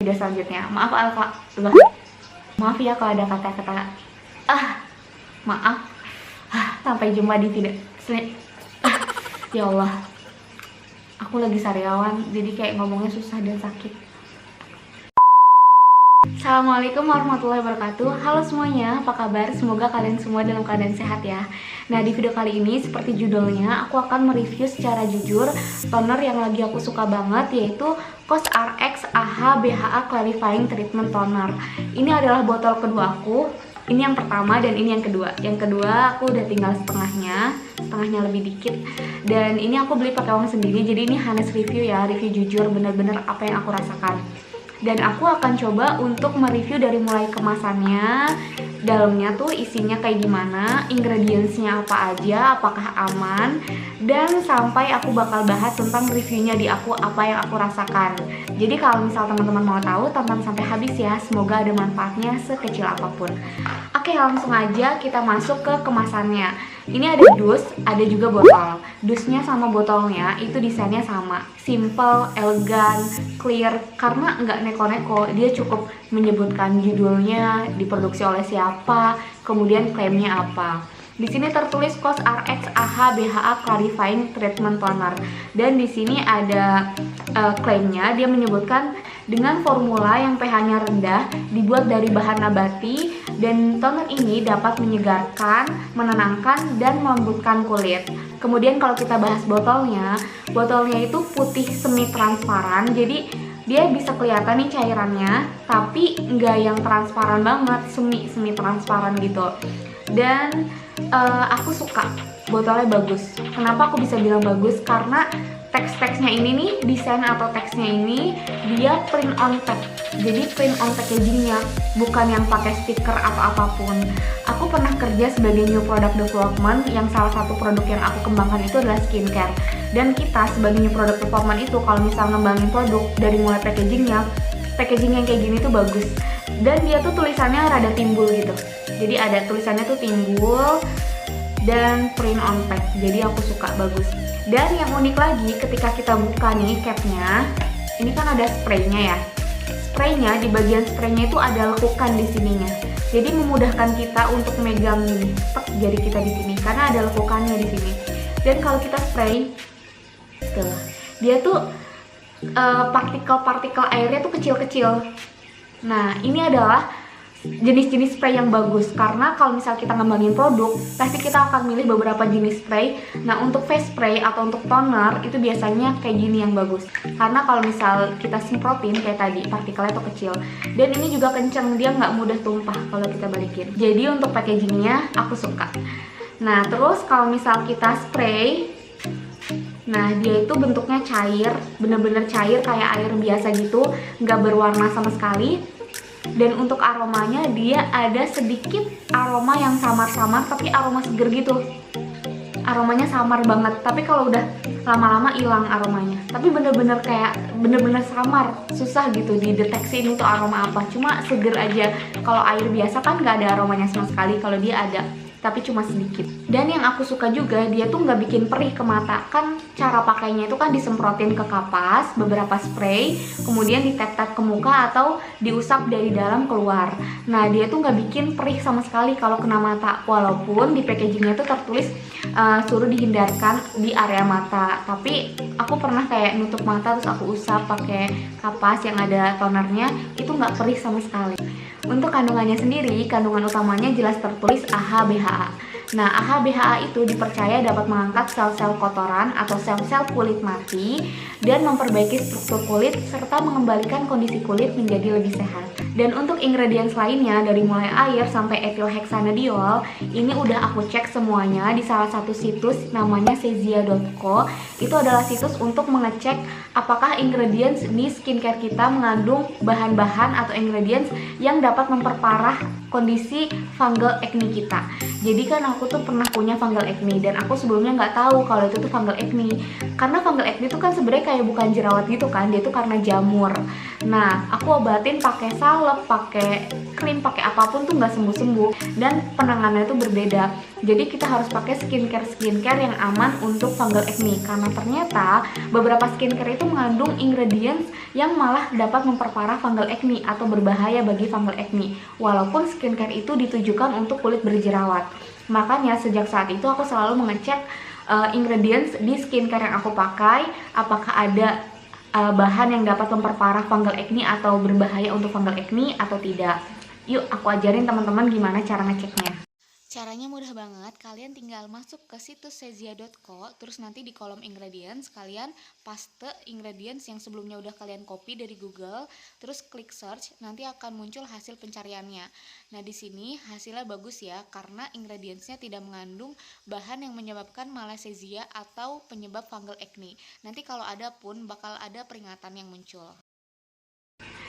video selanjutnya. Maaf ya kalau ada kata-kata maaf. Sampai jumpa di video ya Allah, aku lagi sariawan jadi kayak ngomongnya susah dan sakit. Assalamualaikum warahmatullahi wabarakatuh. Halo semuanya, apa kabar? Semoga kalian semua dalam keadaan sehat ya. Nah, di video kali ini seperti judulnya, aku akan mereview secara jujur toner yang lagi aku suka banget, yaitu COSRX AHA BHA Clarifying Treatment Toner. Ini adalah botol kedua aku. Ini yang pertama dan ini yang kedua. Yang kedua aku udah tinggal setengahnya lebih dikit. Dan ini aku beli pakai uang sendiri, jadi ini honest review ya, review jujur, bener-bener apa yang aku rasakan. Dan aku akan coba untuk mereview dari mulai kemasannya, dalamnya tuh isinya kayak gimana, ingredientsnya apa aja, apakah aman, dan sampai aku bakal bahas tentang reviewnya di aku, apa yang aku rasakan. Jadi kalau misal teman-teman mau tahu, tonton sampai habis ya, semoga ada manfaatnya sekecil apapun. Oke, langsung aja kita masuk ke kemasannya. Ini ada dus, ada juga botol. Dusnya sama botolnya itu desainnya sama, simple, elegan, clear, karena nggak neko-neko. Dia cukup menyebutkan judulnya, diproduksi oleh siapa, kemudian klaimnya apa. Di sini tertulis COSRX AHA BHA Clarifying Treatment Toner. Dan di sini ada klaimnya, dia menyebutkan dengan formula yang pH-nya rendah, dibuat dari bahan nabati, dan toner ini dapat menyegarkan, menenangkan, dan melembutkan kulit. Kemudian kalau kita bahas botolnya itu putih semi transparan, jadi dia bisa kelihatan nih cairannya, tapi nggak yang transparan banget, semi transparan gitu. Dan aku suka, botolnya bagus. Kenapa aku bisa bilang bagus? Karena teks-teksnya ini nih, desain atau teksnya ini dia print on tag. Jadi print on packagingnya, bukan yang pakai stiker atau apapun. Aku pernah kerja sebagai new product development, yang salah satu produk yang aku kembangkan itu adalah skincare. Dan kita sebagai new product development itu kalau misal ngembangin produk dari mulai packagingnya, packaging yang kayak gini tuh bagus. Dan dia tuh tulisannya rada timbul gitu. Jadi ada tulisannya tuh timbul dan print on pack. Jadi aku suka, bagus. Dan yang unik lagi ketika kita buka nih capnya, ini kan ada spraynya ya. Spraynya, di bagian spraynya itu ada lekukan di sininya. Jadi memudahkan kita untuk megang nih, jari kita di sini karena ada lekukannya di sini. Dan kalau kita spray, tuh, dia tuh partikel-partikel airnya tuh kecil-kecil. Nah, ini adalah jenis-jenis spray yang bagus, karena kalau misal kita ngembangin produk pasti kita akan milih beberapa jenis spray. Nah, untuk face spray atau untuk toner itu biasanya kayak gini yang bagus, karena kalau misal kita semprotin kayak tadi partikelnya tuh kecil, dan ini juga kenceng, dia nggak mudah tumpah kalau kita balikin. Jadi untuk packagingnya aku suka. Nah, terus kalau misal kita spray, nah dia itu bentuknya cair, bener-bener cair kayak air biasa gitu, nggak berwarna sama sekali. Dan untuk aromanya dia ada sedikit aroma yang samar-samar, tapi aroma seger gitu. Aromanya samar banget, tapi kalau udah lama-lama hilang aromanya. Tapi bener-bener kayak bener-bener samar, susah gitu dideteksi ini tuh aroma apa. Cuma seger aja. Kalau air biasa kan nggak ada aromanya sama sekali, kalau dia ada, tapi cuma sedikit. Dan yang aku suka juga, dia tuh nggak bikin perih ke mata. Kan cara pakainya itu kan disemprotin ke kapas, beberapa spray, kemudian ditap-tap ke muka atau diusap dari dalam keluar. Nah, dia tuh nggak bikin perih sama sekali kalau kena mata. Walaupun di packagingnya tuh tertulis suruh dihindarkan di area mata. Tapi aku pernah kayak nutup mata terus aku usap pakai kapas yang ada tonernya, itu nggak perih sama sekali. Untuk kandungannya sendiri, kandungan utamanya jelas tertulis AHA BHA. Nah, AHA BHA itu dipercaya dapat mengangkat sel-sel kotoran atau sel-sel kulit mati dan memperbaiki struktur kulit serta mengembalikan kondisi kulit menjadi lebih sehat. Dan untuk ingredients lainnya dari mulai air sampai ethylhexanediol, ini udah aku cek semuanya di salah satu situs namanya sezia.co. Itu adalah situs untuk mengecek apakah ingredients di skincare kita mengandung bahan-bahan atau ingredients yang dapat memperparah kondisi fungal acne kita. Jadi kan aku tuh pernah punya fungal acne dan aku sebelumnya nggak tahu kalau itu tuh fungal acne. Karena fungal acne itu kan sebenarnya kayak bukan jerawat gitu kan, dia tuh karena jamur. Nah, aku obatin pakai salep, pakai krim, pakai apapun tuh nggak sembuh-sembuh dan penanganannya tuh berbeda. Jadi kita harus pakai skincare yang aman untuk fungal acne karena ternyata beberapa skincare itu mengandung ingredients yang malah dapat memperparah fungal acne atau berbahaya bagi fungal acne. Walaupun skincare itu ditujukan untuk kulit berjerawat. Makanya sejak saat itu aku selalu mengecek ingredients di skincare yang aku pakai, apakah ada bahan yang dapat memperparah fungal acne atau berbahaya untuk fungal acne atau tidak. Yuk aku ajarin teman-teman gimana cara ngeceknya. Caranya mudah banget, kalian tinggal masuk ke situs sezia.co, terus nanti di kolom ingredients kalian paste ingredients yang sebelumnya udah kalian copy dari Google, terus klik search, nanti akan muncul hasil pencariannya. Nah di sini hasilnya bagus ya, karena ingredientsnya tidak mengandung bahan yang menyebabkan malassezia atau penyebab fungal acne. Nanti kalau ada pun bakal ada peringatan yang muncul.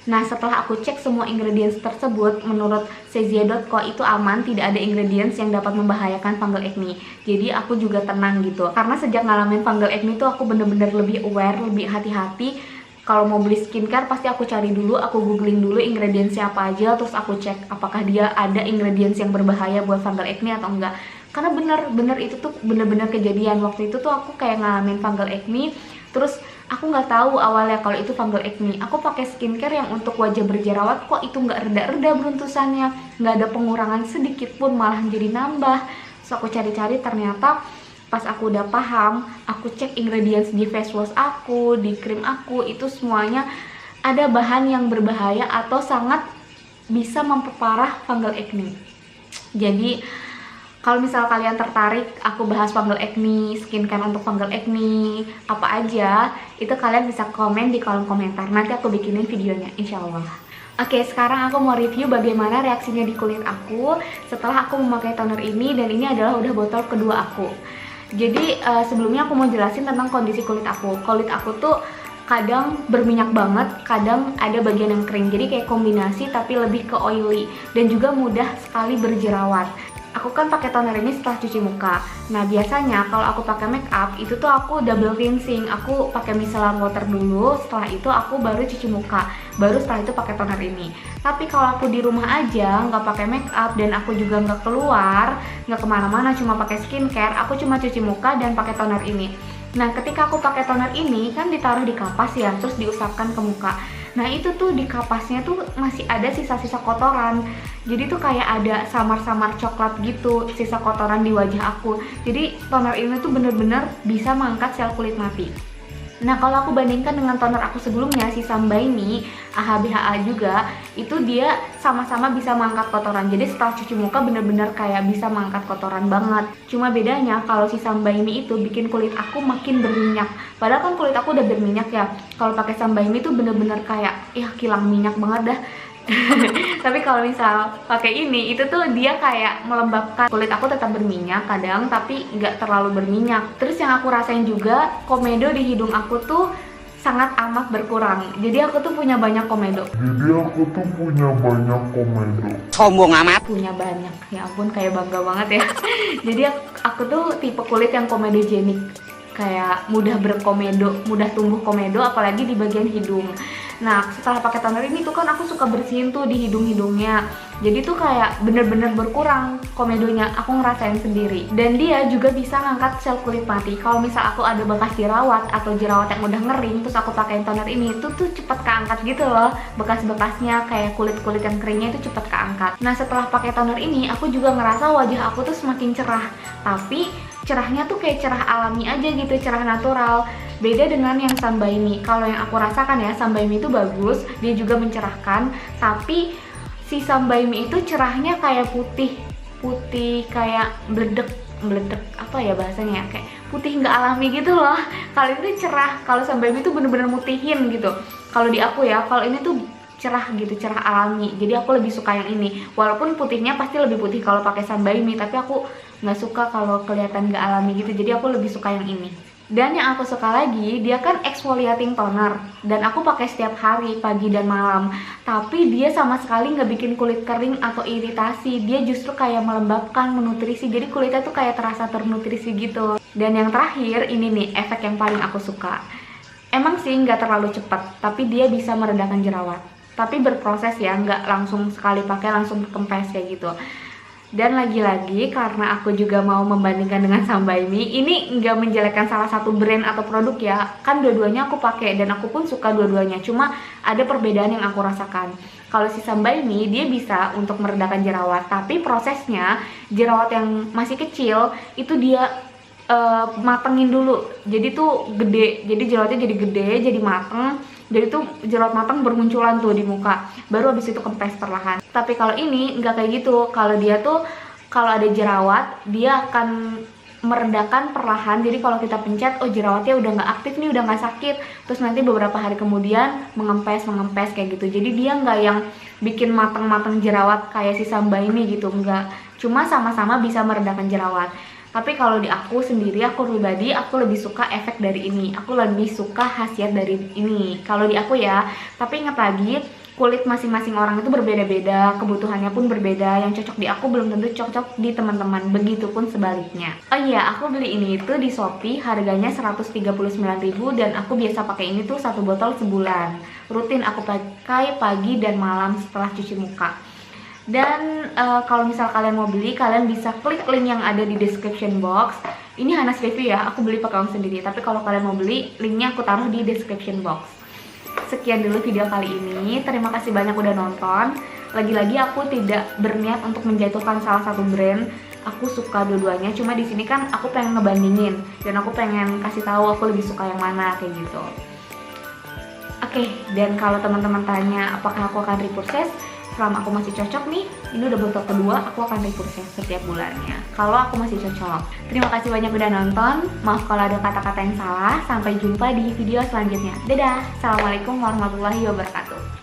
Nah setelah aku cek semua ingredients tersebut, menurut sezia.co itu aman, tidak ada ingredients yang dapat membahayakan fungal acne. Jadi aku juga tenang gitu. Karena sejak ngalamin fungal acne tuh aku bener-bener lebih aware, lebih hati-hati. Kalau mau beli skincare pasti aku cari dulu, aku googling dulu ingredientsnya apa aja, terus aku cek apakah dia ada ingredients yang berbahaya buat fungal acne atau enggak. Karena bener-bener itu tuh bener-bener kejadian. Waktu itu tuh aku kayak ngalamin fungal acne, terus aku nggak tahu awalnya kalau itu fungal acne. Aku pakai skincare yang untuk wajah berjerawat, kok itu nggak reda-reda beruntusannya, nggak ada pengurangan sedikit pun, malah jadi nambah. Terus aku cari-cari, ternyata pas aku udah paham, aku cek ingredients di face wash aku, di krim aku, itu semuanya ada bahan yang berbahaya atau sangat bisa memperparah fungal acne. Jadi kalau misal kalian tertarik aku bahas fungal acne, skincare untuk fungal acne, apa aja, itu kalian bisa komen di kolom komentar. Nanti aku bikinin videonya, insya Allah. Oke, sekarang aku mau review bagaimana reaksinya di kulit aku setelah aku memakai toner ini, dan ini adalah udah botol kedua aku. Jadi sebelumnya aku mau jelasin tentang kondisi kulit aku. Kulit aku tuh kadang berminyak banget, kadang ada bagian yang kering. Jadi kayak kombinasi tapi lebih ke oily dan juga mudah sekali berjerawat. Aku kan pakai toner ini setelah cuci muka. Nah biasanya kalau aku pakai make up itu tuh aku double cleansing. Aku pakai micellar water dulu, setelah itu aku baru cuci muka, baru setelah itu pakai toner ini. Tapi kalau aku di rumah aja nggak pakai make up dan aku juga nggak keluar, nggak kemana-mana, cuma pakai skincare, aku cuma cuci muka dan pakai toner ini. Nah ketika aku pakai toner ini kan ditaruh di kapas ya, terus diusapkan ke muka. Nah itu tuh di kapasnya tuh masih ada sisa-sisa kotoran. Jadi tuh kayak ada samar-samar coklat gitu, sisa kotoran di wajah aku. Jadi toner ini tuh bener-bener bisa mengangkat sel kulit mati. Nah kalau aku bandingkan dengan toner aku sebelumnya, si Sambaimi AHBHA juga, itu dia sama-sama bisa mengangkat kotoran. Jadi setelah cuci muka bener-bener kayak bisa mengangkat kotoran banget. Cuma bedanya kalau si Sambaimi itu bikin kulit aku makin berminyak. Padahal kan kulit aku udah berminyak ya. Kalau pakai Sambaimi itu bener-bener kayak kilang minyak banget dah. Tapi kalau misal pakai ini, itu tuh dia kayak melembabkan kulit aku, tetap berminyak kadang tapi nggak terlalu berminyak. Terus yang aku rasain juga, komedo di hidung aku tuh sangat amat berkurang. Jadi aku tuh punya banyak komedo. Sombong amat. Punya banyak, ya ampun kayak bangga banget ya. Jadi aku tuh tipe kulit yang komedogenik, kayak mudah berkomedo, mudah tumbuh komedo, apalagi di bagian hidung. Nah setelah pakai toner ini tuh kan aku suka bersihin tuh di hidung-hidungnya. Jadi tuh kayak bener-bener berkurang komedonya, aku ngerasain sendiri. Dan dia juga bisa ngangkat sel kulit mati. Kalau misal aku ada bekas jerawat atau jerawat yang udah ngering, terus aku pakein toner ini, tuh cepet keangkat gitu loh. Bekas-bekasnya kayak kulit-kulit yang keringnya itu cepet keangkat. Nah setelah pakai toner ini, aku juga ngerasa wajah aku tuh semakin cerah. Tapi cerahnya tuh kayak cerah alami aja gitu, cerah natural. Beda dengan yang Sambaimi. Kalau yang aku rasakan ya, Sambaimi itu bagus, dia juga mencerahkan. Tapi si Sambaimi itu cerahnya kayak putih kayak meledek apa ya bahasanya, kayak putih nggak alami gitu loh. Kalau itu cerah, kalau Sambaimi itu bener-bener mutihin gitu. Kalau di aku ya, kalau ini tuh cerah gitu, cerah alami. Jadi aku lebih suka yang ini. Walaupun putihnya pasti lebih putih kalau pakai Sambaimi, tapi aku nggak suka kalau kelihatan nggak alami gitu. Jadi aku lebih suka yang ini. Dan yang aku suka lagi, dia kan exfoliating toner dan aku pakai setiap hari pagi dan malam. Tapi dia sama sekali nggak bikin kulit kering atau iritasi. Dia justru kayak melembabkan, menutrisi. Jadi kulitnya tuh kayak terasa ternutrisi gitu. Dan yang terakhir ini nih efek yang paling aku suka. Emang sih nggak terlalu cepat, tapi dia bisa meredakan jerawat. Tapi berproses ya, nggak langsung sekali pakai langsung kempes kayak gitu. Dan lagi-lagi karena aku juga mau membandingkan dengan Sunbaimi, ini nggak menjelekkan salah satu brand atau produk ya, kan dua-duanya aku pakai dan aku pun suka dua-duanya, cuma ada perbedaan yang aku rasakan. Kalau si Sunbaimi dia bisa untuk meredakan jerawat, tapi prosesnya jerawat yang masih kecil itu dia matengin dulu, jadi tuh gede, jadi jerawatnya jadi gede, jadi mateng. Jadi tuh jerawat matang bermunculan tuh di muka, baru habis itu kempes perlahan. Tapi kalau ini nggak kayak gitu. Kalau dia tuh kalau ada jerawat dia akan meredakan perlahan. Jadi kalau kita pencet, oh jerawatnya udah nggak aktif nih, udah nggak sakit. Terus nanti beberapa hari kemudian mengempes kayak gitu. Jadi dia nggak yang bikin mateng-mateng jerawat kayak si Sunbaimi gitu, nggak. Cuma sama-sama bisa meredakan jerawat. Tapi kalau di aku sendiri, aku pribadi, aku lebih suka efek dari ini. Aku lebih suka khasiat dari ini. Kalau di aku ya, tapi ingat lagi, kulit masing-masing orang itu berbeda-beda, kebutuhannya pun berbeda. Yang cocok di aku belum tentu cocok di teman-teman. Begitupun sebaliknya. Oh iya, aku beli ini itu di Shopee, harganya 139.000 dan aku biasa pakai ini tuh 1 botol sebulan. Rutin aku pakai pagi dan malam setelah cuci muka. Dan kalau misal kalian mau beli, kalian bisa klik link yang ada di description box. Ini Hanas review ya, aku beli pakai uang sendiri. Tapi kalau kalian mau beli, linknya aku taruh di description box. Sekian dulu video kali ini. Terima kasih banyak udah nonton. Lagi-lagi aku tidak berniat untuk menjatuhkan salah satu brand. Aku suka dua-duanya. Cuma di sini kan aku pengen ngebandingin dan aku pengen kasih tahu aku lebih suka yang mana kayak gitu. Oke, dan kalau teman-teman tanya apakah aku akan repurchase, selama aku masih cocok nih, ini udah botol kedua, aku akan repurchase setiap bulannya kalau aku masih cocok. Terima kasih banyak udah nonton. Maaf kalau ada kata-kata yang salah. Sampai jumpa di video selanjutnya. Dadah. Assalamualaikum warahmatullahi wabarakatuh.